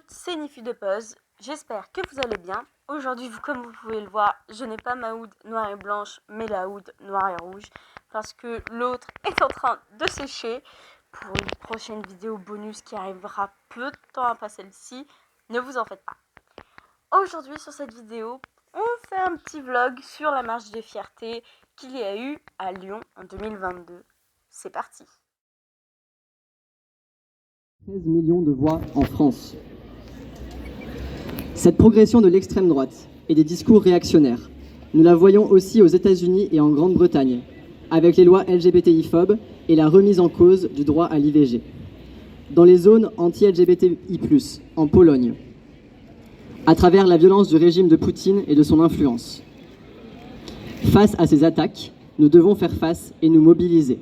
c'est Nifu de Pause. J'espère que vous allez bien. Aujourd'hui, comme vous pouvez le voir, je n'ai pas ma hood noire et blanche, mais la hood noire et rouge, parce que l'autre est en train de sécher. Pour une prochaine vidéo bonus qui arrivera peu de temps après celle-ci, ne vous en faites pas. Aujourd'hui, sur cette vidéo, on fait un petit vlog sur la marche de fierté qu'il y a eu à Lyon en 2022. C'est parti. 13 millions de voix en France. Cette progression de l'extrême droite et des discours réactionnaires, nous la voyons aussi aux États-Unis et en Grande-Bretagne, avec les lois LGBTI-phobes et la remise en cause du droit à l'IVG. Dans les zones anti-LGBTI+, en Pologne, à travers la violence du régime de Poutine et de son influence. Face à ces attaques, nous devons faire face et nous mobiliser.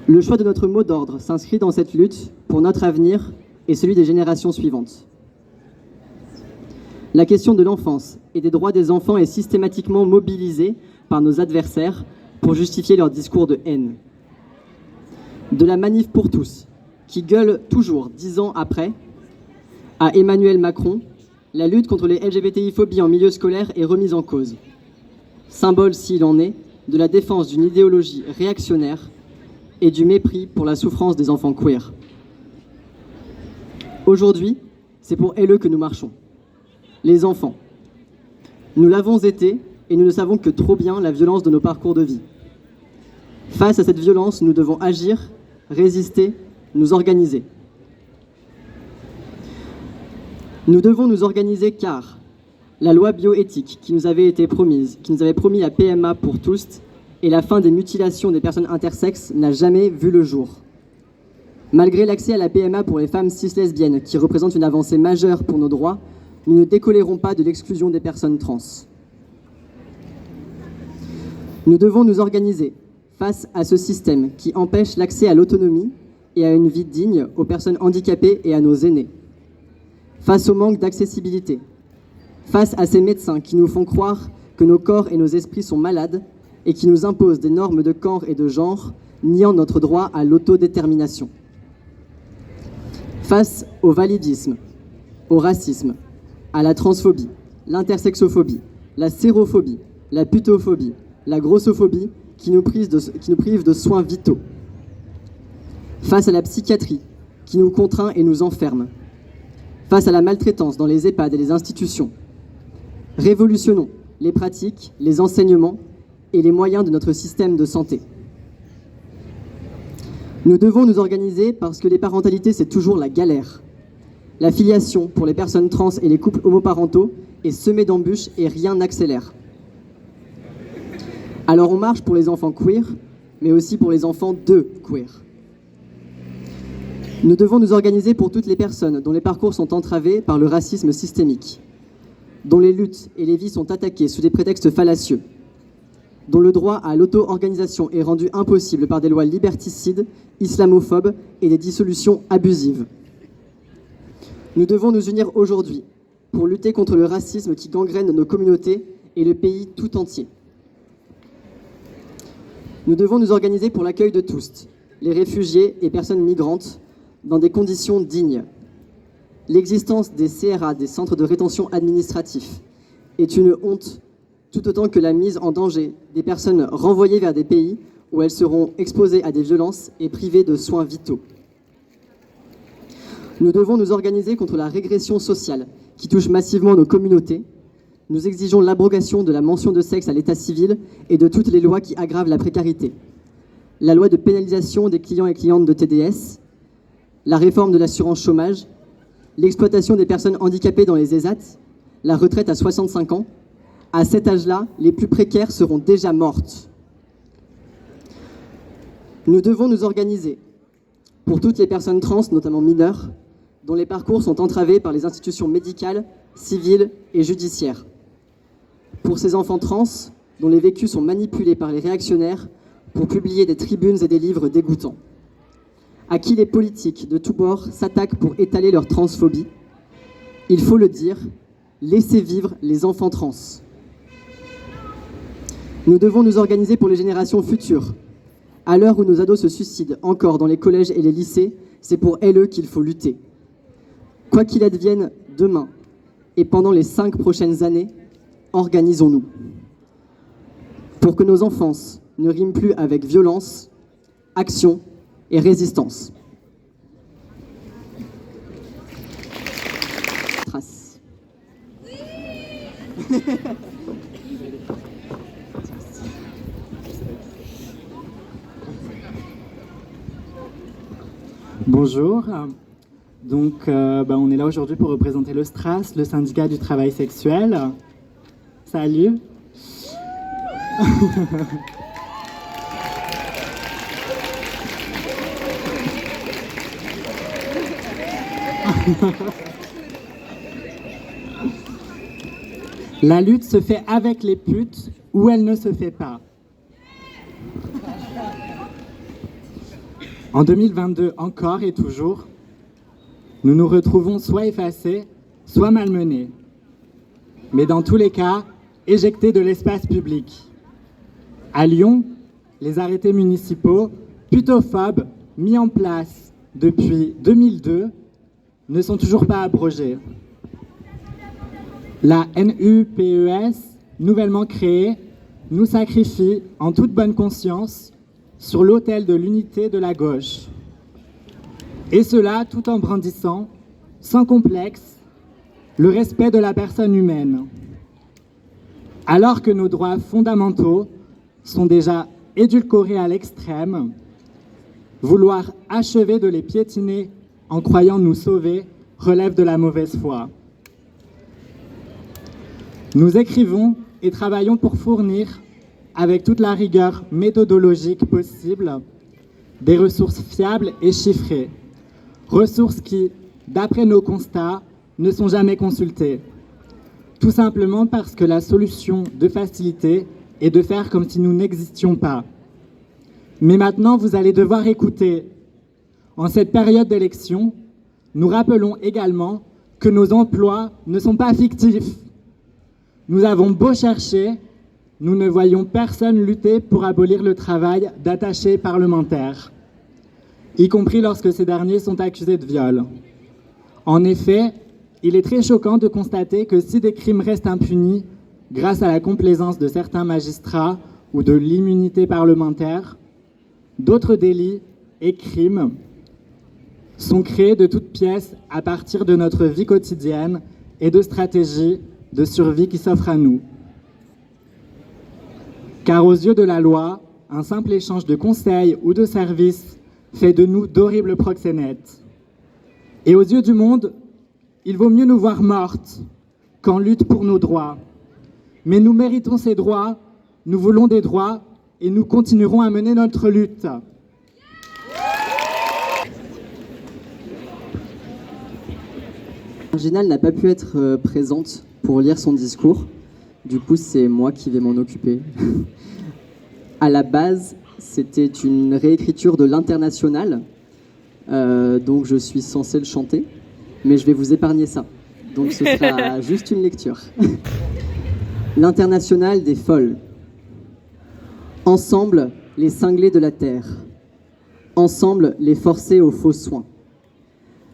Le choix de notre mot d'ordre s'inscrit dans cette lutte pour notre avenir et celui des générations suivantes. La question de l'enfance et des droits des enfants est systématiquement mobilisée par nos adversaires pour justifier leur discours de haine. De la manif pour tous, qui gueule toujours 10 ans après, à Emmanuel Macron, la lutte contre les LGBTI-phobies en milieu scolaire est remise en cause. Symbole, s'il en est, de la défense d'une idéologie réactionnaire et du mépris pour la souffrance des enfants queer. Aujourd'hui, c'est pour elles que nous marchons. Les enfants. Nous l'avons été et nous ne savons que trop bien la violence de nos parcours de vie. Face à cette violence, nous devons agir, résister, nous organiser. Nous devons nous organiser car la loi bioéthique qui nous avait été promise, qui nous avait promis la PMA pour tous et la fin des mutilations des personnes intersexes n'a jamais vu le jour. Malgré l'accès à la PMA pour les femmes cis-lesbiennes, qui représente une avancée majeure pour nos droits, nous ne décolérons pas de l'exclusion des personnes trans. Nous devons nous organiser face à ce système qui empêche l'accès à l'autonomie et à une vie digne aux personnes handicapées et à nos aînés. Face au manque d'accessibilité, face à ces médecins qui nous font croire que nos corps et nos esprits sont malades et qui nous imposent des normes de genre et de genre, niant notre droit à l'autodétermination. Face au validisme, au racisme, à la transphobie, l'intersexophobie, la sérophobie, la putophobie, la grossophobie qui nous privent de soins vitaux. Face à la psychiatrie qui nous contraint et nous enferme. Face à la maltraitance dans les EHPAD et les institutions. Révolutionnons les pratiques, les enseignements et les moyens de notre système de santé. Nous devons nous organiser parce que les parentalités, c'est toujours la galère. La filiation pour les personnes trans et les couples homoparentaux est semée d'embûches et rien n'accélère. Alors on marche pour les enfants queer, mais aussi pour les enfants de queer. Nous devons nous organiser pour toutes les personnes dont les parcours sont entravés par le racisme systémique, dont les luttes et les vies sont attaquées sous des prétextes fallacieux, dont le droit à l'auto-organisation est rendu impossible par des lois liberticides, islamophobes et des dissolutions abusives. Nous devons nous unir aujourd'hui pour lutter contre le racisme qui gangrène nos communautés et le pays tout entier. Nous devons nous organiser pour l'accueil de tous, les réfugiés et personnes migrantes, dans des conditions dignes. L'existence des CRA, des centres de rétention administratifs, est une honte, tout autant que la mise en danger des personnes renvoyées vers des pays où elles seront exposées à des violences et privées de soins vitaux. Nous devons nous organiser contre la régression sociale qui touche massivement nos communautés. Nous exigeons l'abrogation de la mention de sexe à l'état civil et de toutes les lois qui aggravent la précarité. La loi de pénalisation des clients et clientes de TDS, la réforme de l'assurance chômage, l'exploitation des personnes handicapées dans les ESAT, la retraite à 65 ans. À cet âge-là, les plus précaires seront déjà mortes. Nous devons nous organiser pour toutes les personnes trans, notamment mineures, dont les parcours sont entravés par les institutions médicales, civiles et judiciaires. Pour ces enfants trans, dont les vécus sont manipulés par les réactionnaires pour publier des tribunes et des livres dégoûtants. À qui les politiques de tous bords s'attaquent pour étaler leur transphobie. Il faut le dire, laissez vivre les enfants trans. Nous devons nous organiser pour les générations futures, À l'heure où nos ados se suicident encore dans les collèges et les lycées, c'est pour elles qu'il faut lutter. Quoi qu'il advienne demain et pendant les 5 prochaines années, organisons-nous. Pour que nos enfances ne riment plus avec violence, action et résistance. Trace. Bonjour, donc on est là aujourd'hui pour représenter le STRAS, le syndicat du travail sexuel. Salut. La lutte se fait avec les putes ou elle ne se fait pas. En 2022, encore et toujours, nous nous retrouvons soit effacés, soit malmenés. Mais dans tous les cas, éjectés de l'espace public. À Lyon, les arrêtés municipaux putophobes mis en place depuis 2002 ne sont toujours pas abrogés. La NUPES, nouvellement créée, nous sacrifie en toute bonne conscience sur l'autel de l'unité de la gauche. Et cela tout en brandissant, sans complexe, le respect de la personne humaine. Alors que nos droits fondamentaux sont déjà édulcorés à l'extrême, vouloir achever de les piétiner en croyant nous sauver relève de la mauvaise foi. Nous écrivons et travaillons pour fournir, avec toute la rigueur méthodologique possible, des ressources fiables et chiffrées. Ressources qui, d'après nos constats, ne sont jamais consultées. Tout simplement parce que la solution de facilité est de faire comme si nous n'existions pas. Mais maintenant, vous allez devoir écouter. En cette période d'élection, nous rappelons également que nos emplois ne sont pas fictifs. Nous avons beau chercher, nous ne voyons personne lutter pour abolir le travail d'attachés parlementaires, y compris lorsque ces derniers sont accusés de viol. En effet, il est très choquant de constater que si des crimes restent impunis grâce à la complaisance de certains magistrats ou de l'immunité parlementaire, d'autres délits et crimes sont créés de toutes pièces à partir de notre vie quotidienne et de stratégies de survie qui s'offrent à nous. Car aux yeux de la loi, un simple échange de conseils ou de services fait de nous d'horribles proxénètes. Et aux yeux du monde, il vaut mieux nous voir mortes qu'en lutte pour nos droits. Mais nous méritons ces droits, nous voulons des droits et nous continuerons à mener notre lutte. Marginal n'a pas pu être présente pour lire son discours. Du coup, c'est moi qui vais m'en occuper. À la base, c'était une réécriture de l'International, donc je suis censé le chanter, mais je vais vous épargner ça. Donc ce sera juste une lecture. L'International des folles. Ensemble, les cinglés de la terre. Ensemble, les forcés aux faux soins.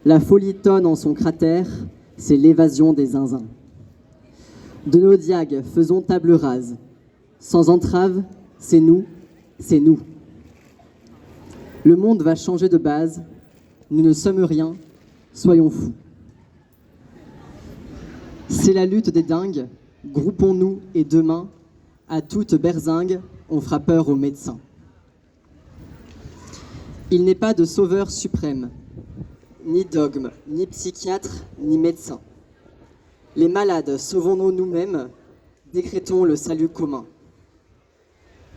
La folie tonne en son cratère, c'est l'évasion des zinzins. De nos diagues, faisons table rase. Sans entrave, c'est nous, c'est nous. Le monde va changer de base. Nous ne sommes rien, soyons fous. C'est la lutte des dingues. Groupons-nous et demain, à toute berzingue, on fera peur aux médecins. Il n'est pas de sauveur suprême, ni dogme, ni psychiatre, ni médecin. Les malades, sauvons-nous nous-mêmes, décrétons le salut commun.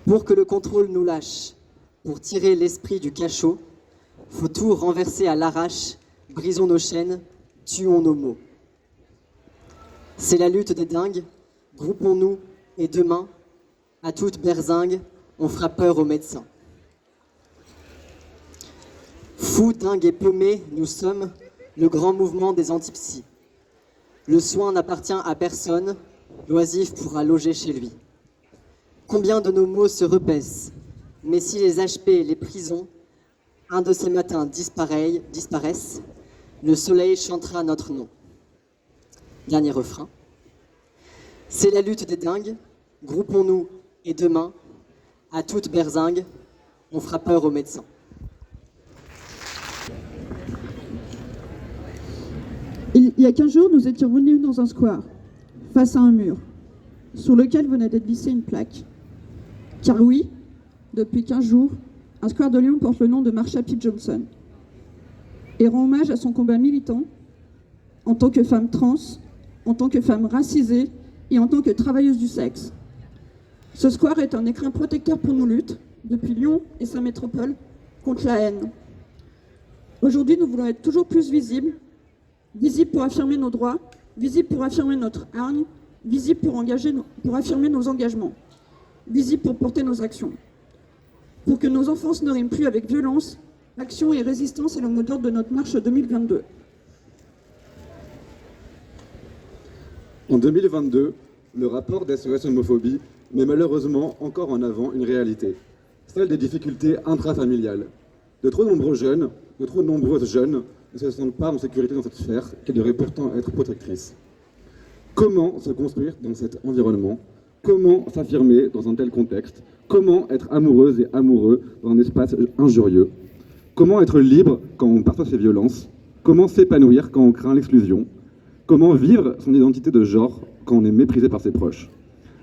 Pour que le contrôle nous lâche, pour tirer l'esprit du cachot, faut tout renverser à l'arrache, brisons nos chaînes, tuons nos maux. C'est la lutte des dingues, groupons-nous et demain, à toute berzingue, on fera peur aux médecins. Fous, dingues et paumés, nous sommes le grand mouvement des antipsies. Le soin n'appartient à personne, l'oisif pourra loger chez lui. Combien de nos mots se repaissent, Mais si les HP et les prisons, un de ces matins disparaissent, le soleil chantera notre nom. Dernier refrain. C'est la lutte des dingues, groupons-nous et demain, à toute berzingue, on fera peur aux médecins. Il y a 15 jours, nous étions venus dans un square, face à un mur, sur lequel venait d'être vissée une plaque. Car oui, depuis 15 jours, un square de Lyon porte le nom de Marsha P. Johnson et rend hommage à son combat militant en tant que femme trans, en tant que femme racisée et en tant que travailleuse du sexe. Ce square est un écrin protecteur pour nos luttes, depuis Lyon et sa métropole, contre la haine. Aujourd'hui, nous voulons être toujours plus visibles pour affirmer nos droits, visibles pour affirmer notre hargne, visibles pour affirmer nos engagements, visibles pour porter nos actions. Pour que nos enfants ne riment plus avec violence, action et résistance est le mot d'ordre de notre marche 2022. En 2022, le rapport d'SOS Homophobie met malheureusement encore en avant une réalité, celle des difficultés intrafamiliales. De trop nombreuses jeunes ne se sentent pas en sécurité dans cette sphère qui devrait pourtant être protectrice. Comment se construire dans cet environnement? Comment s'affirmer dans un tel contexte? Comment être amoureuse et amoureux dans un espace injurieux? Comment être libre quand on perçoit ces violences? Comment s'épanouir quand on craint l'exclusion? Comment vivre son identité de genre quand on est méprisé par ses proches?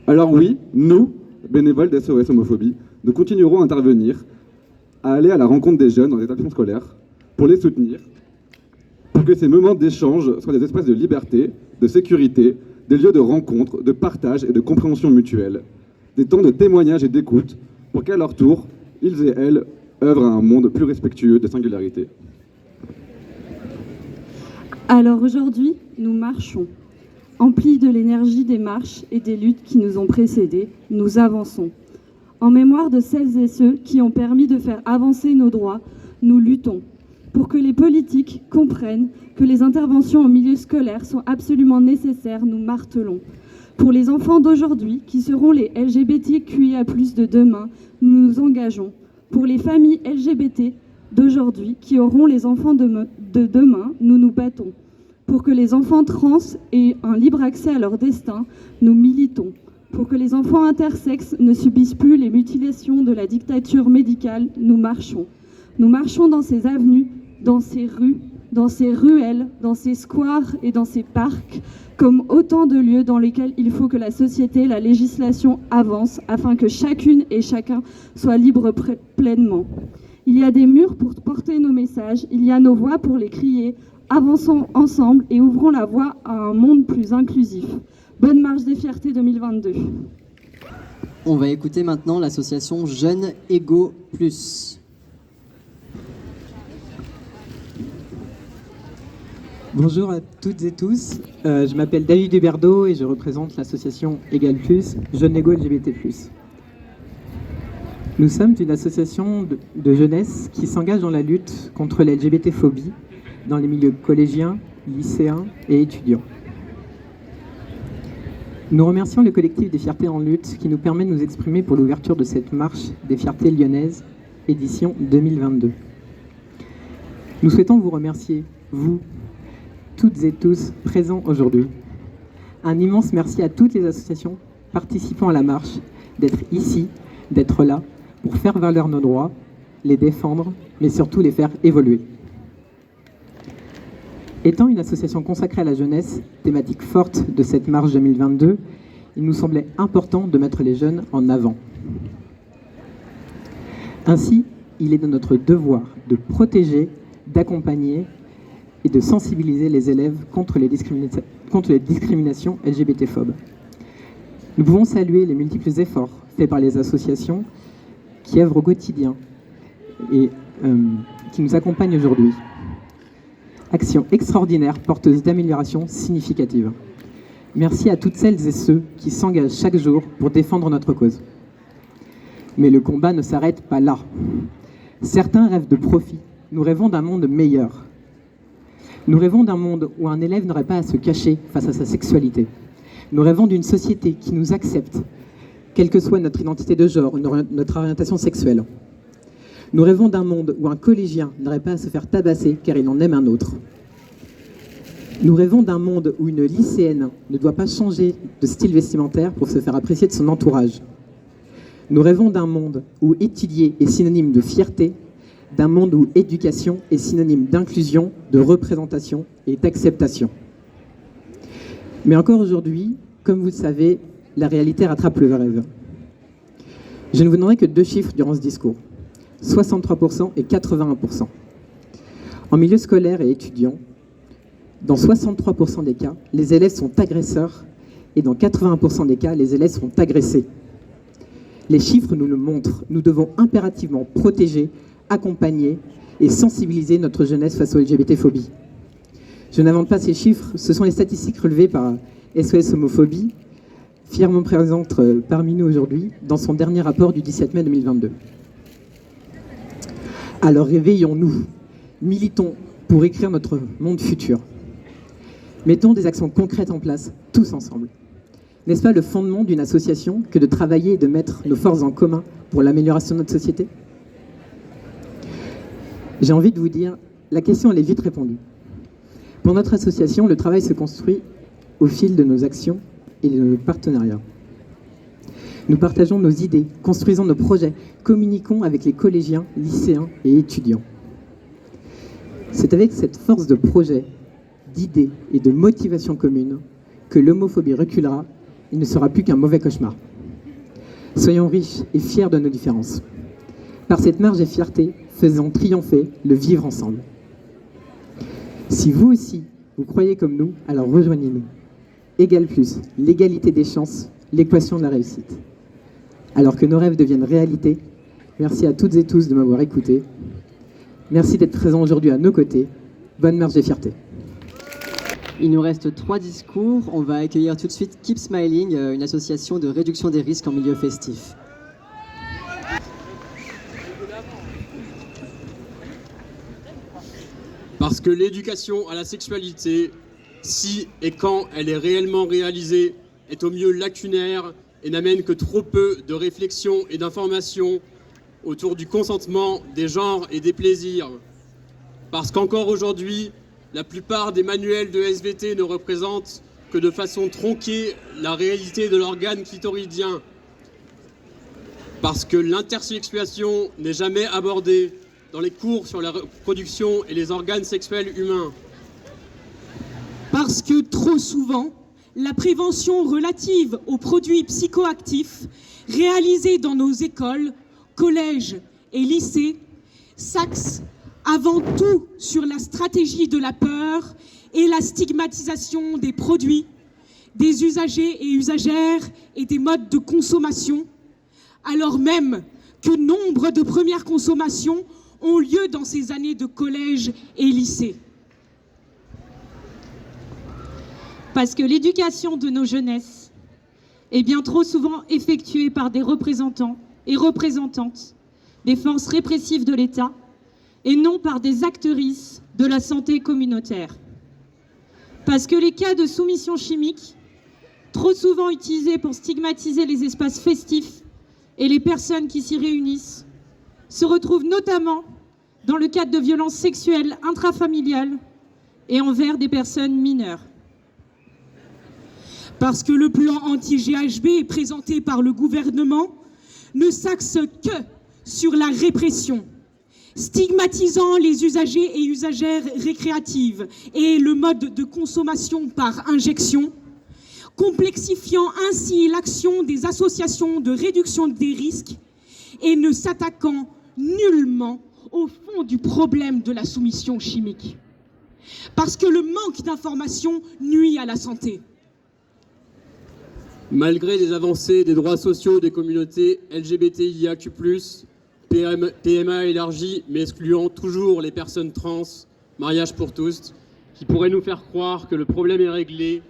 Alors oui, nous, bénévoles d'SOS Homophobie, nous continuerons à intervenir, à aller à la rencontre des jeunes dans les établissements scolaires, pour les soutenir, pour que ces moments d'échange soient des espaces de liberté, de sécurité, des lieux de rencontre, de partage et de compréhension mutuelle, des temps de témoignage et d'écoute, pour qu'à leur tour, ils et elles œuvrent à un monde plus respectueux de singularité. Alors aujourd'hui, nous marchons. Emplis de l'énergie des marches et des luttes qui nous ont précédés, nous avançons. En mémoire de celles et ceux qui ont permis de faire avancer nos droits, nous luttons. Pour que les politiques comprennent que les interventions en milieu scolaire sont absolument nécessaires, nous martelons. Pour les enfants d'aujourd'hui, qui seront les LGBTQIA+ de demain, nous nous engageons. Pour les familles LGBT d'aujourd'hui, qui auront les enfants de demain, nous nous battons. Pour que les enfants trans aient un libre accès à leur destin, nous militons. Pour que les enfants intersexes ne subissent plus les mutilations de la dictature médicale, nous marchons. Nous marchons dans ces avenues, dans ces rues, dans ces ruelles, dans ces squares et dans ces parcs, comme autant de lieux dans lesquels il faut que la société, la législation avance afin que chacune et chacun soit libre pleinement. Il y a des murs pour porter nos messages, il y a nos voix pour les crier. Avançons ensemble et ouvrons la voie à un monde plus inclusif. Bonne marche des fiertés 2022. On va écouter maintenant l'association Jeunes Égaux Plus. Bonjour à toutes et tous, je m'appelle David Huberdeau et je représente l'association Égal Plus, Jeunes Égaux LGBT+. Nous sommes une association de jeunesse qui s'engage dans la lutte contre la LGBT-phobie dans les milieux collégiens, lycéens et étudiants. Nous remercions le collectif des Fiertés en lutte qui nous permet de nous exprimer pour l'ouverture de cette marche des Fiertés lyonnaises, édition 2022. Nous souhaitons vous remercier, vous, toutes et tous présents aujourd'hui. Un immense merci à toutes les associations participant à la marche d'être ici, d'être là, pour faire valoir nos droits, les défendre, mais surtout les faire évoluer. Étant une association consacrée à la jeunesse, thématique forte de cette marche 2022, il nous semblait important de mettre les jeunes en avant. Ainsi, il est de notre devoir de protéger, d'accompagner et de sensibiliser les élèves contre les discriminations LGBT-phobes. Nous pouvons saluer les multiples efforts faits par les associations qui œuvrent au quotidien et qui nous accompagnent aujourd'hui. Action extraordinaire, porteuse d'améliorations significatives. Merci à toutes celles et ceux qui s'engagent chaque jour pour défendre notre cause. Mais le combat ne s'arrête pas là. Certains rêvent de profit. Nous rêvons d'un monde meilleur. Nous rêvons d'un monde où un élève n'aurait pas à se cacher face à sa sexualité. Nous rêvons d'une société qui nous accepte quelle que soit notre identité de genre ou notre orientation sexuelle. Nous rêvons d'un monde où un collégien n'aurait pas à se faire tabasser car il en aime un autre. Nous rêvons d'un monde où une lycéenne ne doit pas changer de style vestimentaire pour se faire apprécier de son entourage. Nous rêvons d'un monde où étudier est synonyme de fierté, d'un monde où éducation est synonyme d'inclusion, de représentation et d'acceptation. Mais encore aujourd'hui, comme vous le savez, la réalité rattrape le rêve. Je ne vous donnerai que 2 chiffres durant ce discours, 63% et 81%. En milieu scolaire et étudiant, dans 63% des cas, les élèves sont agresseurs et dans 81% des cas, les élèves sont agressés. Les chiffres nous le montrent. Nous devons impérativement protéger, accompagner et sensibiliser notre jeunesse face aux LGBT-phobies. Je n'invente pas ces chiffres, ce sont les statistiques relevées par SOS Homophobie, fièrement présente parmi nous aujourd'hui, dans son dernier rapport du 17 mai 2022. Alors réveillons-nous, militons pour écrire notre monde futur. Mettons des actions concrètes en place, tous ensemble. N'est-ce pas le fondement d'une association que de travailler et de mettre nos forces en commun pour l'amélioration de notre société? J'ai envie de vous dire, la question elle est vite répondue. Pour notre association, le travail se construit au fil de nos actions et de nos partenariats. Nous partageons nos idées, construisons nos projets, communiquons avec les collégiens, lycéens et étudiants. C'est avec cette force de projet, d'idées et de motivation commune que l'homophobie reculera et ne sera plus qu'un mauvais cauchemar. Soyons riches et fiers de nos différences. Par cette marge et fierté, faisons triompher le vivre ensemble. Si vous aussi, vous croyez comme nous, alors rejoignez-nous. Égal plus, l'égalité des chances, l'équation de la réussite. Alors que nos rêves deviennent réalité, merci à toutes et tous de m'avoir écouté. Merci d'être présents aujourd'hui à nos côtés. Bonne marche et fierté. Il nous reste 3 discours. On va accueillir tout de suite Keep Smiling, une association de réduction des risques en milieu festif. Parce que l'éducation à la sexualité, si et quand elle est réellement réalisée, est au mieux lacunaire et n'amène que trop peu de réflexion et d'information autour du consentement, des genres et des plaisirs. Parce qu'encore aujourd'hui, la plupart des manuels de SVT ne représentent que de façon tronquée la réalité de l'organe clitoridien. Parce que l'intersexuation n'est jamais abordée dans les cours sur la reproduction et les organes sexuels humains. Parce que trop souvent, la prévention relative aux produits psychoactifs réalisée dans nos écoles, collèges et lycées s'axe avant tout sur la stratégie de la peur et la stigmatisation des produits, des usagers et usagères et des modes de consommation, alors même que nombre de premières consommations ont lieu dans ces années de collège et lycée. Parce que l'éducation de nos jeunesses est bien trop souvent effectuée par des représentants et représentantes des forces répressives de l'État et non par des actrices de la santé communautaire. Parce que les cas de soumission chimique, trop souvent utilisés pour stigmatiser les espaces festifs et les personnes qui s'y réunissent, se retrouvent notamment dans le cadre de violences sexuelles intrafamiliales et envers des personnes mineures. Parce que le plan anti-GHB présenté par le gouvernement ne s'axe que sur la répression, stigmatisant les usagers et usagères récréatives et le mode de consommation par injection, complexifiant ainsi l'action des associations de réduction des risques et ne s'attaquant nullement au fond du problème de la soumission chimique. Parce que le manque d'information nuit à la santé. Malgré les avancées des droits sociaux des communautés LGBTIAQ+, PMA élargie, mais excluant toujours les personnes trans, mariage pour tous, qui pourraient nous faire croire que le problème est réglé,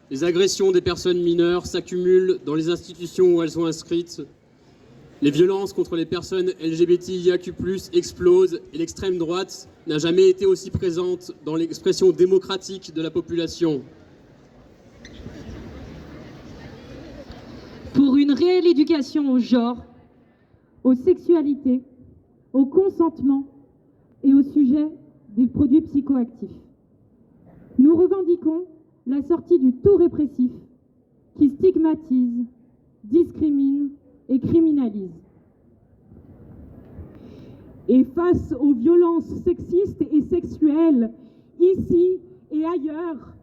les agressions des personnes mineures s'accumulent dans les institutions où elles sont inscrites, les violences contre les personnes LGBTIAQ+, explosent et l'extrême droite n'a jamais été aussi présente dans l'expression démocratique de la population. Pour une réelle éducation au genre, aux sexualités, au consentement et au sujet des produits psychoactifs. Nous revendiquons la sortie du tout répressif qui stigmatise, discrimine et criminalise. Et face aux violences sexistes et sexuelles, ici et ailleurs,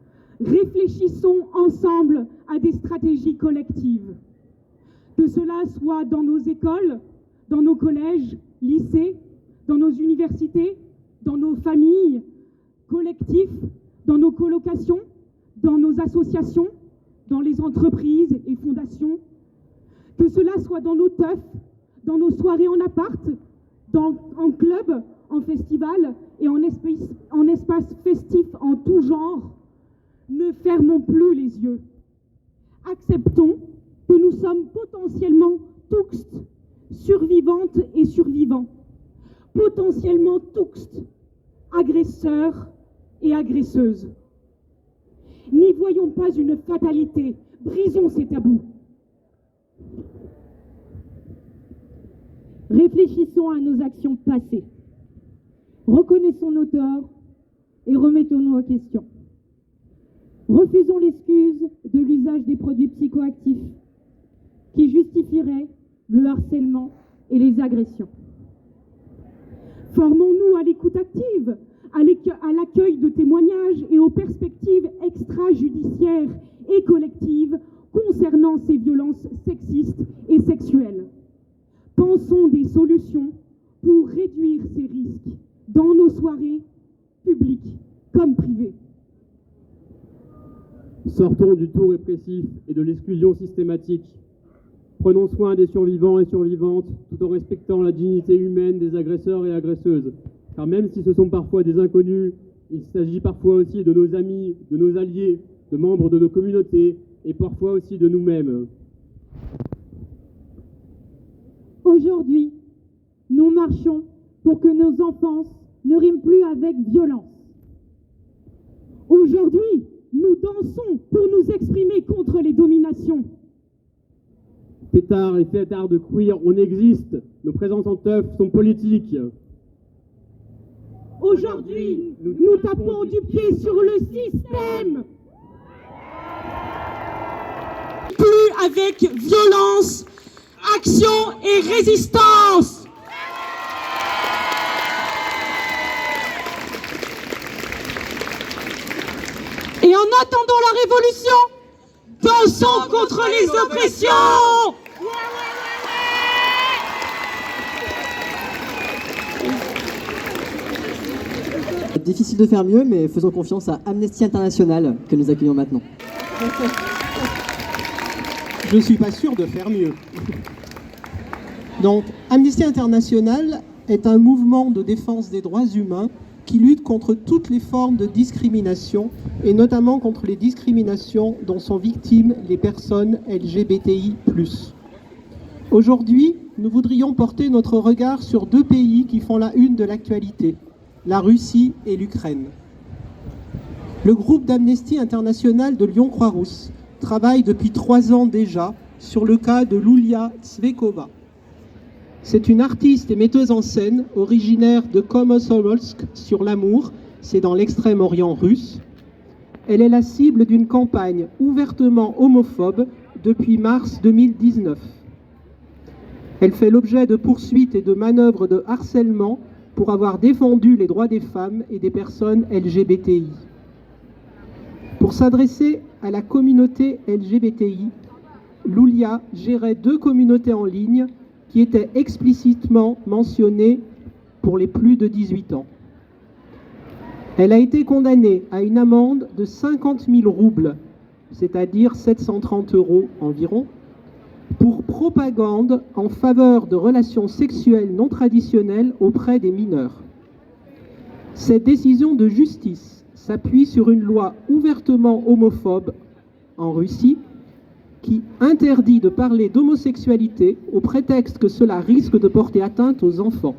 réfléchissons ensemble à des stratégies collectives. Que cela soit dans nos écoles, dans nos collèges, lycées, dans nos universités, dans nos familles, collectifs, dans nos colocations, dans nos associations, dans les entreprises et fondations. Que cela soit dans nos teufs, dans nos soirées en appart, en club, en festival et en espace festif en tout genre. Ne fermons plus les yeux. Acceptons que nous sommes potentiellement tous survivantes et survivants, potentiellement tous agresseurs et agresseuses. N'y voyons pas une fatalité, brisons ces tabous. Réfléchissons à nos actions passées, reconnaissons nos torts et remettons-nous en question. Refusons l'excuse de l'usage des produits psychoactifs qui justifieraient le harcèlement et les agressions. Formons-nous à l'écoute active, à l'accueil de témoignages et aux perspectives extrajudiciaires et collectives concernant ces violences sexistes et sexuelles. Pensons des solutions pour réduire ces risques dans nos soirées, publiques comme privées. Sortons du tout répressif et de l'exclusion systématique. Prenons soin des survivants et survivantes tout en respectant la dignité humaine des agresseurs et agresseuses. Car même si ce sont parfois des inconnus, il s'agit parfois aussi de nos amis, de nos alliés, de membres de nos communautés et parfois aussi de nous-mêmes. Aujourd'hui, nous marchons pour que nos enfances ne riment plus avec violence. Aujourd'hui, nous dansons pour nous exprimer contre les dominations. Pétards et fêtards de queer, on existe. Nos présences en teuf sont politiques. Aujourd'hui, nous tapons du pied sur le système. Plus avec violence, action et résistance. Et en attendant la révolution, dansons contre les oppressions. Difficile de faire mieux, mais faisons confiance à Amnesty International que nous accueillons maintenant. Je ne suis pas sûr de faire mieux. Donc, Amnesty International est un mouvement de défense des droits humains qui lutte contre toutes les formes de discrimination et notamment contre les discriminations dont sont victimes les personnes LGBTI+. Aujourd'hui, nous voudrions porter notre regard sur deux pays qui font la une de l'actualité, la Russie et l'Ukraine. Le groupe d'Amnesty International de Lyon-Croix-Rousse travaille depuis 3 ans déjà sur le cas de Lulia Tsvekova. C'est une artiste et metteuse en scène originaire de Komsomolsk sur l'Amour, c'est dans l'extrême-orient russe. Elle est la cible d'une campagne ouvertement homophobe depuis mars 2019. Elle fait l'objet de poursuites et de manœuvres de harcèlement pour avoir défendu les droits des femmes et des personnes LGBTI. Pour s'adresser à la communauté LGBTI, Lulia gérait 2 communautés en ligne qui étaient explicitement mentionnées pour les plus de 18 ans. Elle a été condamnée à une amende de 50 000 roubles, c'est-à-dire 730 € environ, pour propagande en faveur de relations sexuelles non traditionnelles auprès des mineurs. Cette décision de justice s'appuie sur une loi ouvertement homophobe en Russie qui interdit de parler d'homosexualité au prétexte que cela risque de porter atteinte aux enfants.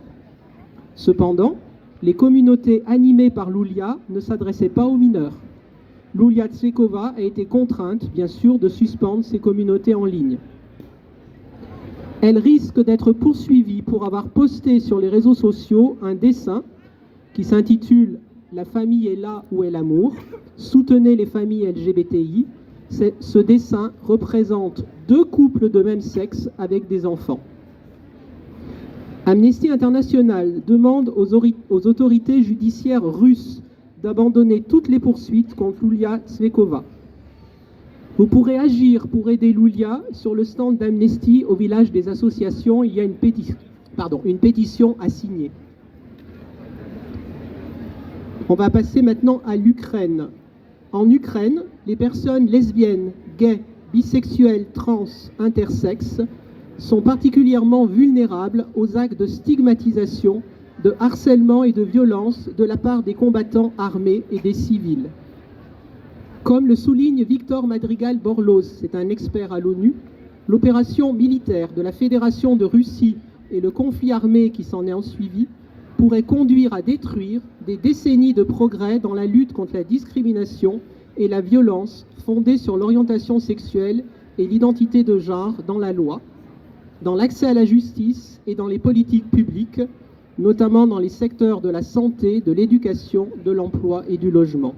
Cependant, les communautés animées par Lulia ne s'adressaient pas aux mineurs. Lulia Tsvekova a été contrainte, bien sûr, de suspendre ces communautés en ligne. Elle risque d'être poursuivie pour avoir posté sur les réseaux sociaux un dessin qui s'intitule « La famille est là où est l'amour. Soutenez les familles LGBTI ». Ce dessin représente 2 couples de même sexe avec des enfants. Amnesty International demande aux autorités judiciaires russes d'abandonner toutes les poursuites contre Lulia Tsvekova. Vous pourrez agir pour aider Lulia sur le stand d'Amnesty au village des associations. Il y a une pétition à signer. On va passer maintenant à l'Ukraine. En Ukraine, les personnes lesbiennes, gays, bisexuelles, trans, intersexes sont particulièrement vulnérables aux actes de stigmatisation, de harcèlement et de violence de la part des combattants armés et des civils. Comme le souligne Victor Madrigal-Borloz, c'est un expert à l'ONU, l'opération militaire de la Fédération de Russie et le conflit armé qui s'en est ensuivi pourrait conduire à détruire des décennies de progrès dans la lutte contre la discrimination et la violence fondée sur l'orientation sexuelle et l'identité de genre dans la loi, dans l'accès à la justice et dans les politiques publiques, notamment dans les secteurs de la santé, de l'éducation, de l'emploi et du logement.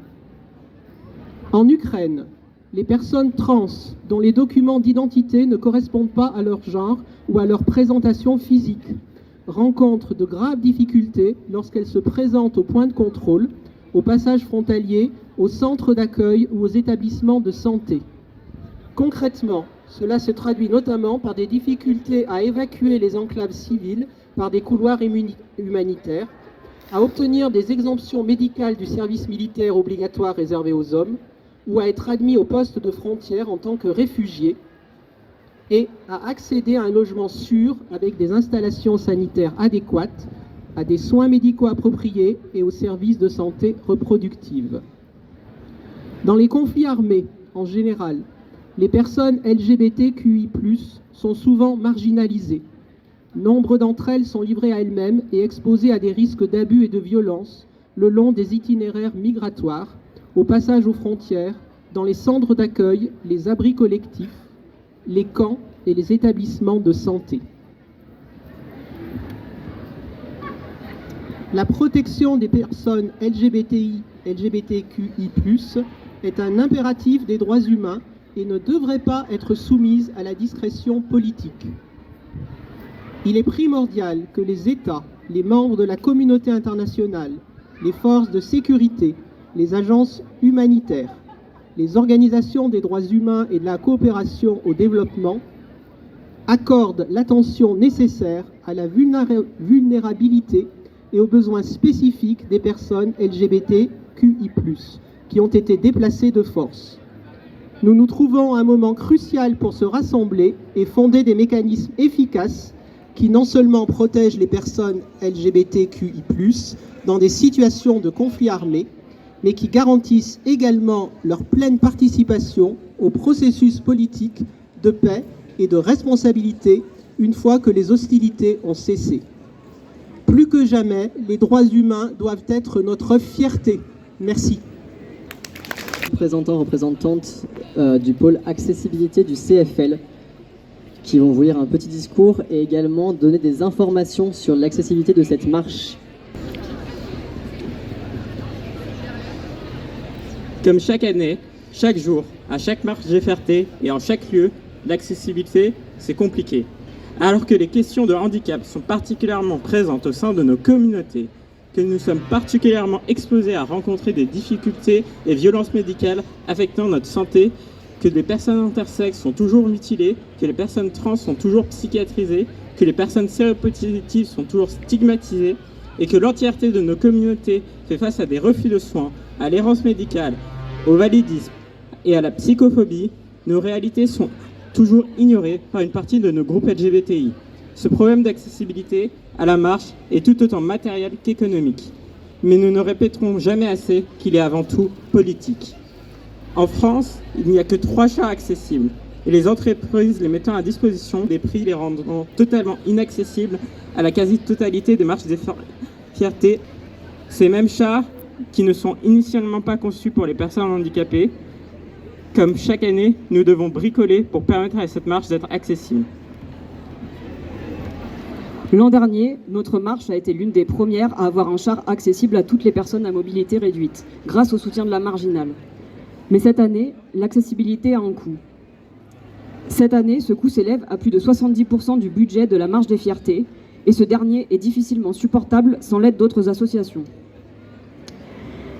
En Ukraine, les personnes trans dont les documents d'identité ne correspondent pas à leur genre ou à leur présentation physique rencontrent de graves difficultés lorsqu'elles se présentent au point de contrôle, au passage frontalier, aux centres d'accueil ou aux établissements de santé. Concrètement, cela se traduit notamment par des difficultés à évacuer les enclaves civiles par des couloirs humanitaires, à obtenir des exemptions médicales du service militaire obligatoire réservé aux hommes, ou à être admis au poste de frontière en tant que réfugiés, et à accéder à un logement sûr avec des installations sanitaires adéquates, à des soins médicaux appropriés et aux services de santé reproductive. Dans les conflits armés, en général, les personnes LGBTQI+, sont souvent marginalisées. Nombre d'entre elles sont livrées à elles-mêmes et exposées à des risques d'abus et de violence le long des itinéraires migratoires, au passage aux frontières, dans les centres d'accueil, les abris collectifs, les camps et les établissements de santé. La protection des personnes LGBTQI+, est un impératif des droits humains et ne devrait pas être soumise à la discrétion politique. Il est primordial que les États, les membres de la communauté internationale, les forces de sécurité, les agences humanitaires, les organisations des droits humains et de la coopération au développement accordent l'attention nécessaire à la vulnérabilité et aux besoins spécifiques des personnes LGBTQI+, qui ont été déplacées de force. Nous nous trouvons à un moment crucial pour se rassembler et fonder des mécanismes efficaces qui non seulement protègent les personnes LGBTQI+, dans des situations de conflit armé, mais qui garantissent également leur pleine participation au processus politique de paix et de responsabilité une fois que les hostilités ont cessé. Plus que jamais, les droits humains doivent être notre fierté. Merci. Représentante du pôle accessibilité du CFL, qui vont vous lire un petit discours et également donner des informations sur l'accessibilité de cette marche. Comme chaque année, chaque jour, à chaque marche des fiertés et en chaque lieu, l'accessibilité, c'est compliqué. Alors que les questions de handicap sont particulièrement présentes au sein de nos communautés, que nous sommes particulièrement exposés à rencontrer des difficultés et violences médicales affectant notre santé, que les personnes intersexes sont toujours mutilées, que les personnes trans sont toujours psychiatrisées, que les personnes séropositives sont toujours stigmatisées, et que l'entièreté de nos communautés fait face à des refus de soins, à l'errance médicale, au validisme et à la psychophobie, nos réalités sont toujours ignorées par une partie de nos groupes LGBTI. Ce problème d'accessibilité à la marche est tout autant matériel qu'économique. Mais nous ne répéterons jamais assez qu'il est avant tout politique. En France, il n'y a que 3 chars accessibles et les entreprises les mettant à disposition des prix les rendant totalement inaccessibles à la quasi-totalité des marches des fiertés. Ces mêmes chars qui ne sont initialement pas conçus pour les personnes handicapées, comme chaque année, nous devons bricoler pour permettre à cette marche d'être accessible. L'an dernier, notre marche a été l'une des premières à avoir un char accessible à toutes les personnes à mobilité réduite, grâce au soutien de la marginale. Mais cette année, l'accessibilité a un coût. Cette année, ce coût s'élève à plus de 70% du budget de la Marche des Fiertés, et ce dernier est difficilement supportable sans l'aide d'autres associations.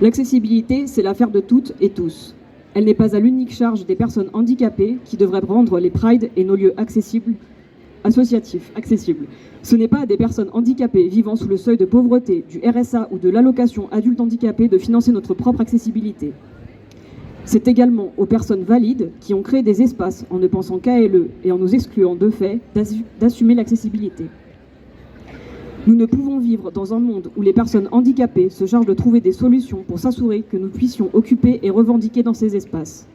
L'accessibilité, c'est l'affaire de toutes et tous. Elle n'est pas à l'unique charge des personnes handicapées qui devraient rendre les prides et nos lieux associatifs accessibles. Ce n'est pas à des personnes handicapées vivant sous le seuil de pauvreté, du RSA ou de l'allocation adulte handicapé de financer notre propre accessibilité. C'est également aux personnes valides qui ont créé des espaces en ne pensant qu'à elles et en nous excluant de fait d'assumer l'accessibilité. Nous ne pouvons vivre dans un monde où les personnes handicapées se chargent de trouver des solutions pour s'assurer que nous puissions occuper et revendiquer dans ces espaces.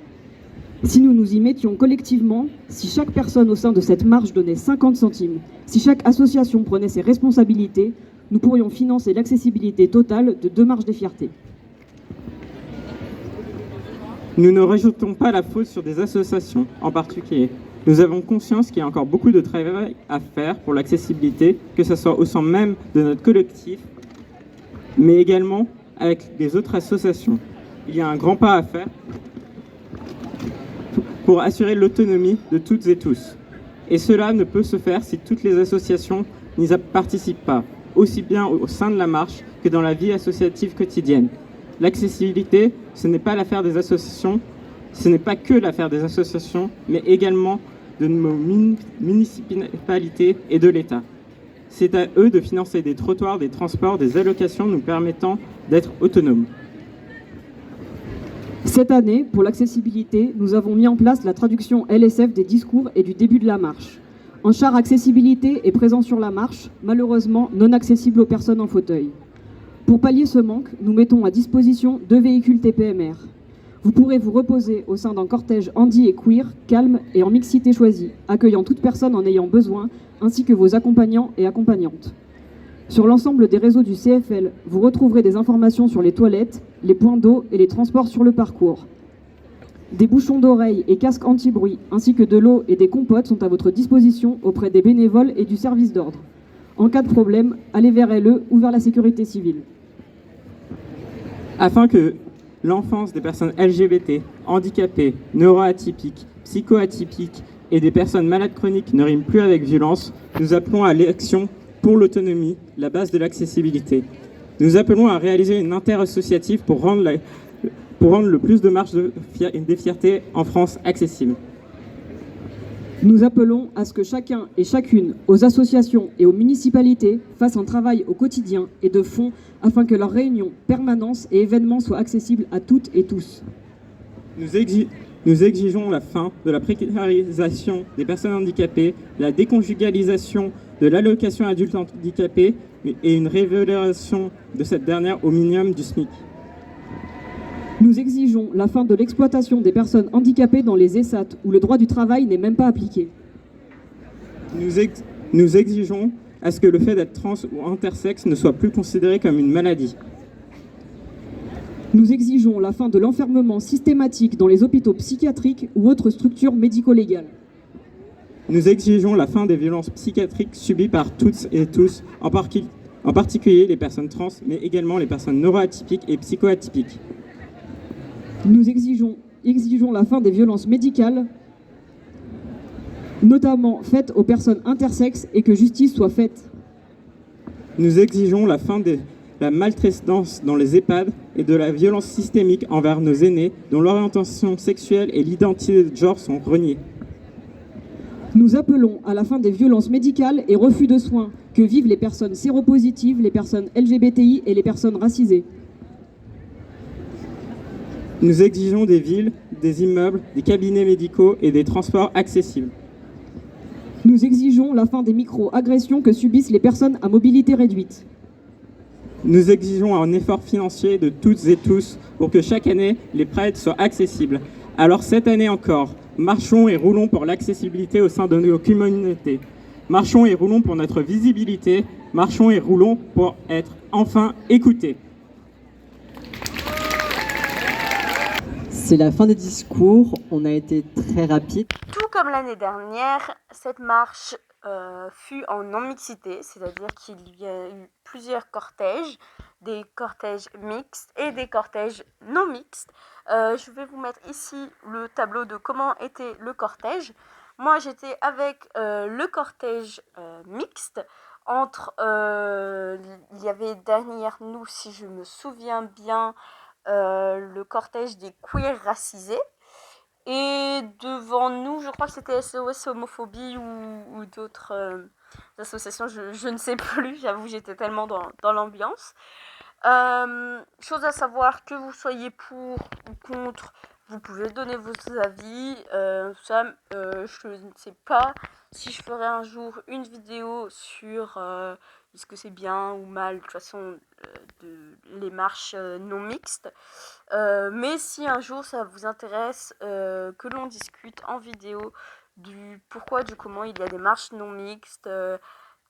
Si nous nous y mettions collectivement, si chaque personne au sein de cette marche donnait 50 centimes, si chaque association prenait ses responsabilités, nous pourrions financer l'accessibilité totale de 2 marches des fiertés. Nous ne rejetons pas la faute sur des associations en particulier. Nous avons conscience qu'il y a encore beaucoup de travail à faire pour l'accessibilité, que ce soit au sein même de notre collectif, mais également avec les autres associations. Il y a un grand pas à faire pour assurer l'autonomie de toutes et tous. Et cela ne peut se faire si toutes les associations n'y participent pas, aussi bien au sein de la marche que dans la vie associative quotidienne. L'accessibilité, ce n'est pas l'affaire des associations, ce n'est pas que l'affaire des associations, mais également de nos municipalités et de l'État. C'est à eux de financer des trottoirs, des transports, des allocations nous permettant d'être autonomes. Cette année, pour l'accessibilité, nous avons mis en place la traduction LSF des discours et du début de la marche. Un char accessibilité est présent sur la marche, malheureusement non accessible aux personnes en fauteuil. Pour pallier ce manque, nous mettons à disposition 2 véhicules TPMR. Vous pourrez vous reposer au sein d'un cortège handi et queer, calme et en mixité choisie, accueillant toute personne en ayant besoin, ainsi que vos accompagnants et accompagnantes. Sur l'ensemble des réseaux du CFL, vous retrouverez des informations sur les toilettes, les points d'eau et les transports sur le parcours. Des bouchons d'oreilles et casques anti-bruit, ainsi que de l'eau et des compotes sont à votre disposition auprès des bénévoles et du service d'ordre. En cas de problème, allez vers LE ou vers la sécurité civile. Afin que l'enfance des personnes LGBT, handicapées, neuroatypiques, psychoatypiques et des personnes malades chroniques ne rime plus avec violence, nous appelons à l'action pour l'autonomie, la base de l'accessibilité. Nous appelons à réaliser une interassociative pour rendre le plus de marches des fiertés en France accessibles. Nous appelons à ce que chacun et chacune, aux associations et aux municipalités, fassent un travail au quotidien et de fond afin que leurs réunions, permanences et événements soient accessibles à toutes et tous. Nous exigeons la fin de la précarisation des personnes handicapées, la déconjugalisation de l'allocation adulte handicapé et une révélation de cette dernière au minimum du SMIC. Nous exigeons la fin de l'exploitation des personnes handicapées dans les ESAT, où le droit du travail n'est même pas appliqué. Nous exigeons à ce que le fait d'être trans ou intersexe ne soit plus considéré comme une maladie. Nous exigeons la fin de l'enfermement systématique dans les hôpitaux psychiatriques ou autres structures médico-légales. Nous exigeons la fin des violences psychiatriques subies par toutes et tous, en particulier les personnes trans, mais également les personnes neuroatypiques et psychoatypiques. Nous exigeons la fin des violences médicales, notamment faites aux personnes intersexes, et que justice soit faite. Nous exigeons la fin de la maltraitance dans les EHPAD et de la violence systémique envers nos aînés dont l'orientation sexuelle et l'identité de genre sont reniées. Nous appelons à la fin des violences médicales et refus de soins que vivent les personnes séropositives, les personnes LGBTI et les personnes racisées. Nous exigeons des villes, des immeubles, des cabinets médicaux et des transports accessibles. Nous exigeons la fin des micro-agressions que subissent les personnes à mobilité réduite. Nous exigeons un effort financier de toutes et tous pour que chaque année, les prides soient accessibles. Alors cette année encore, marchons et roulons pour l'accessibilité au sein de nos communautés. Marchons et roulons pour notre visibilité. Marchons et roulons pour être enfin écoutés. C'est la fin des discours, on a été très rapide. Tout comme l'année dernière, cette marche fut en non-mixité, c'est-à-dire qu'il y a eu plusieurs cortèges, des cortèges mixtes et des cortèges non mixtes. Je vais vous mettre ici le tableau de comment était le cortège. Moi, j'étais avec le cortège mixte. Il y avait derrière nous, si je me souviens bien, le cortège des queers racisés. Et devant nous, je crois que c'était SOS Homophobie ou d'autres associations, je ne sais plus, j'avoue, j'étais tellement dans l'ambiance. Chose à savoir, que vous soyez pour ou contre, vous pouvez donner vos avis. Je ne sais pas si je ferai un jour une vidéo sur est-ce que c'est bien ou mal, de toute façon, les marches non mixtes. Mais si un jour ça vous intéresse, que l'on discute en vidéo du pourquoi, du comment il y a des marches non mixtes,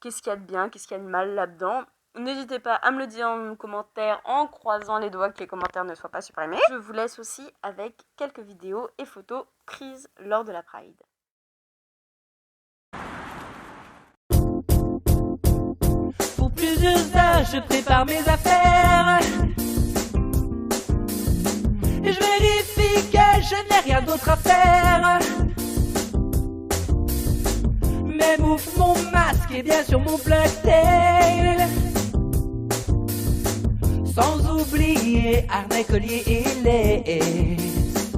qu'est-ce qu'il y a de bien, qu'est-ce qu'il y a de mal là-dedans. N'hésitez pas à me le dire en commentaire en croisant les doigts que les commentaires ne soient pas supprimés. Je vous laisse aussi avec quelques vidéos et photos prises lors de la Pride. Pour plusieurs heures, je prépare mes affaires. Et je vérifie que je n'ai rien d'autre à faire. Mes moufles, mon masque et bien sûr mon blocktail. Sans oublier harnais, collier et laisse.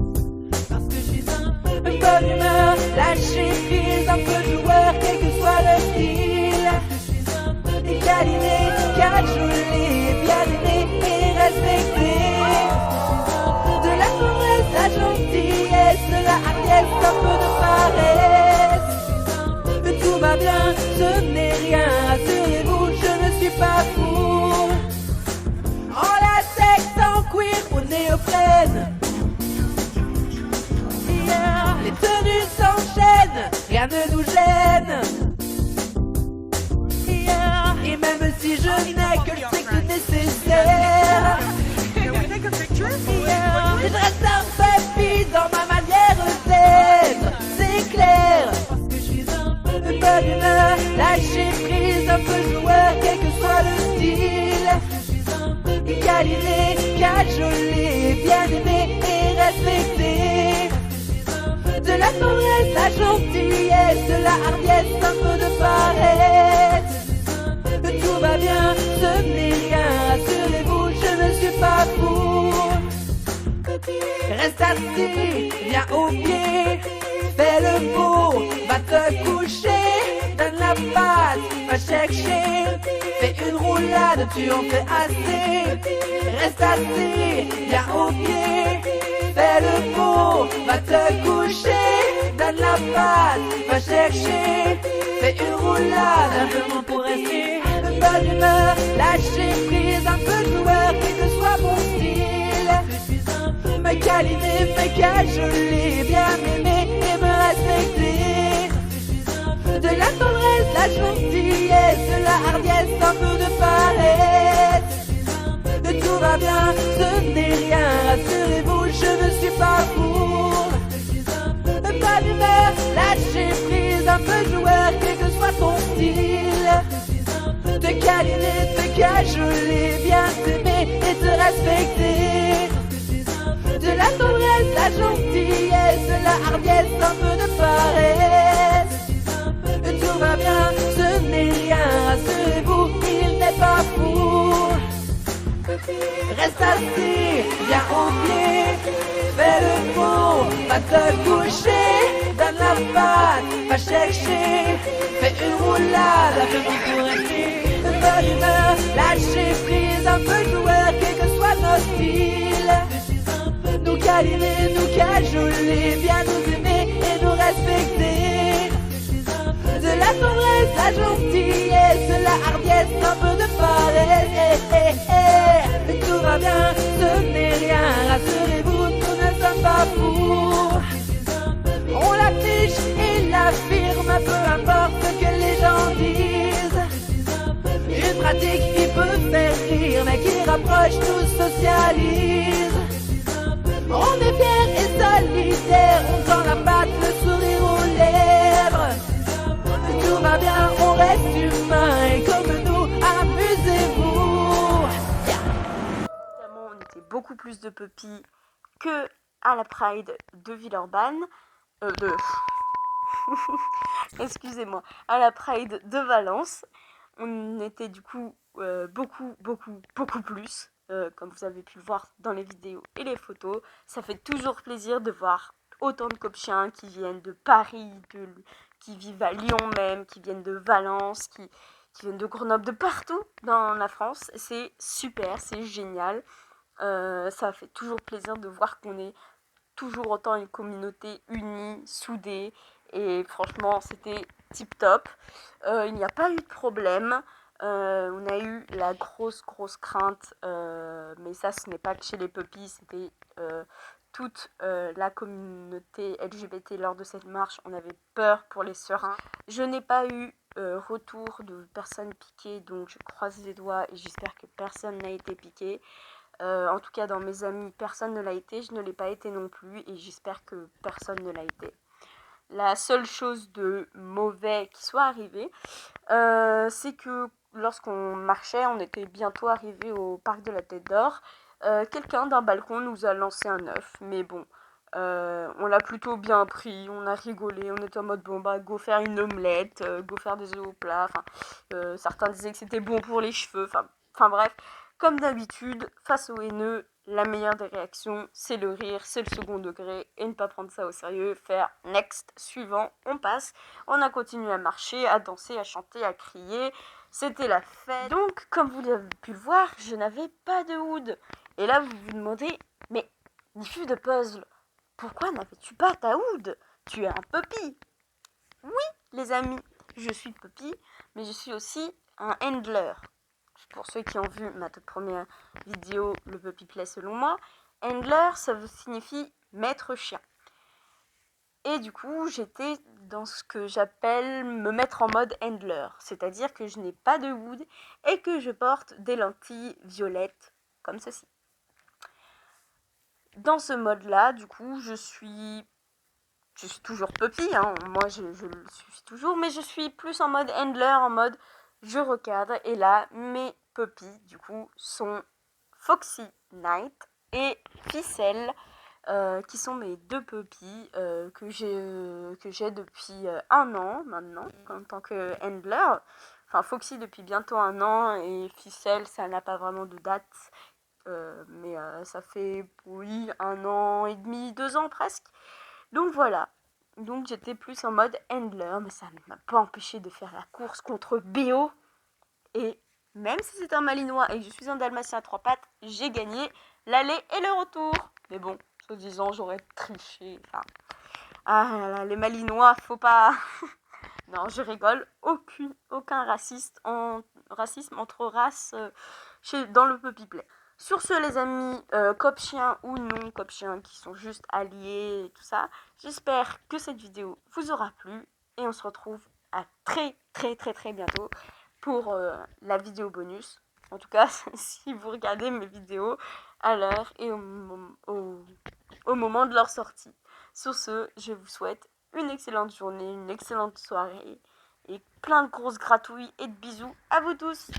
Parce que je suis un peu de bonne humeur, lâcher prise, un peu joueur, quel que soit le style. Je suis un peu décaliné, cajolé, bien aimé et respecté. De la tendresse, la gentillesse, de la hardiesse, un peu de paresse. Mais tout va bien, ce n'est rien, rassurez-vous, je ne suis pas fou. En latex, en cuir, au néoprène. Yeah. Les tenues s'enchaînent, rien ne nous gêne. Yeah. Et même si je n'ai que le strict nécessaire, yeah. Je reste un papy dans ma manière d'être, c'est clair. Parce que je suis un peu de bonne humeur, lâcher prise, un peu joueur, quel que soit le style. Câliné, cajolé, bien aimé et respecté. De la tendresse, la gentillesse, de la hardiesse, un peu de paresse. Tout va bien, ce n'est rien, rassurez-vous, je ne suis pas fou. Reste assis, viens au pied, fais le beau, va te coucher, donne la patte, va chercher. Fais une roulade, tu en fais assez. Reste assis, viens au pied. Fais le beau, va te coucher. Donne la patte, va chercher. Fais une roulade, simplement pour rester de bonne humeur. Lâcher prise, un peu joueur, quel que soit mon style. Je suis un peu me câliner, me cajoler, bien m'aimer et me respecter. De la tendresse, la gentillesse, de la hardiesse, un peu de paresse. Tout va bien, ce n'est rien, rassurez-vous, je ne suis pas fou. Pas d'humeur, lâcher prise, un peu joueur, quel que soit ton style. Te câliner, te cajoler, bien t'aimer et te respecter. De la tendresse, la gentillesse, de la hardiesse, un peu de paresse. Tout va bien, ce n'est rien, rassurez-vous, il n'est pas fou. Reste assis, viens au pied, fais le beau, va te coucher, donne la patte, va chercher, fais une roulade, simplement pour rester de bonne humeur, lâcher prise, un peu joueur, quel que soit notre style. Nous câliner, nous cajoler, bien nous aimer et nous respecter. De la tendresse, la gentillesse, de la hardiesse, un peu de paresse. Tout va bien, ce n'est rien, rassurez-vous, nous ne sommes pas fous. On l'affiche et l'affirme, peu importe ce que les gens disent. Une pratique qui peut faire rire, mais qui rapproche, nous socialise. On est fiers et solitaires, on tend la patte, le sourire aux lèvres. Tout va bien, beaucoup plus de pupilles que à la Pride de Villeurbanne, excusez-moi, à la Pride de Valence. On était du coup beaucoup plus, comme vous avez pu le voir dans les vidéos et les photos. Ça fait toujours plaisir de voir autant de copchiens qui viennent de Paris, qui vivent à Lyon même, qui viennent de Valence, qui viennent de Grenoble, de partout dans la France. C'est super, c'est génial. Ça fait toujours plaisir de voir qu'on est toujours autant une communauté unie, soudée. Et franchement, c'était tip top. Il n'y a pas eu de problème. On a eu la grosse crainte, mais ça ce n'est pas que chez les puppies, c'était toute la communauté LGBT lors de cette marche. On avait peur pour les seringues. Je n'ai pas eu retour de personnes piquées, donc je croise les doigts et j'espère que personne n'a été piqué. En tout cas dans mes amis, personne ne l'a été, je ne l'ai pas été non plus et j'espère que personne ne l'a été. La seule chose de mauvais qui soit arrivé, c'est que lorsqu'on marchait, on était bientôt arrivé au parc de la Tête d'Or, quelqu'un d'un balcon nous a lancé un œuf, mais bon, on l'a plutôt bien pris, on a rigolé, on était en mode bon bah go faire une omelette, go faire des œufs au plat, certains disaient que c'était bon pour les cheveux, enfin bref, comme d'habitude, face aux haineux, la meilleure des réactions, c'est le rire, c'est le second degré et ne pas prendre ça au sérieux, faire next, suivant, on passe. On a continué à marcher, à danser, à chanter, à crier, c'était la fête. Donc, comme vous l'avez pu le voir, je n'avais pas de hood. Et là, vous vous demandez, mais Diffus de puzzle, pourquoi n'avais-tu pas ta hood? Tu es un puppy. Oui, les amis, je suis puppy, mais je suis aussi un handler. Pour ceux qui ont vu ma toute première vidéo, le puppy play selon moi, handler, ça signifie maître chien. Et du coup, j'étais dans ce que j'appelle me mettre en mode handler, c'est-à-dire que je n'ai pas de hood et que je porte des lentilles violettes comme ceci. Dans ce mode-là, du coup, je suis toujours puppy, hein. Moi je le suis toujours, mais je suis plus en mode handler, en mode je recadre, et là mes puppies du coup sont Foxy Night et Ficelle, qui sont mes deux puppies que j'ai depuis 1 an maintenant en tant que handler. Enfin Foxy depuis bientôt 1 an et Ficelle ça n'a pas vraiment de date, mais ça fait oui 1 an et demi, 2 ans presque. Donc voilà, donc j'étais plus en mode handler, mais ça ne m'a pas empêché de faire la course contre BO. Et même si c'est un malinois et que je suis un dalmatien à 3 pattes, j'ai gagné l'aller et le retour. Mais bon, soi-disant, j'aurais triché. Enfin, ah là là, les malinois, faut pas... Non, je rigole, aucun racisme entre races dans le puppy play. Sur ce les amis, copchiens ou non copchiens qui sont juste alliés et tout ça, j'espère que cette vidéo vous aura plu et on se retrouve à très bientôt pour la vidéo bonus. En tout cas, si vous regardez mes vidéos à l'heure et au moment de leur sortie. Sur ce, je vous souhaite une excellente journée, une excellente soirée et plein de grosses gratouilles et de bisous à vous tous.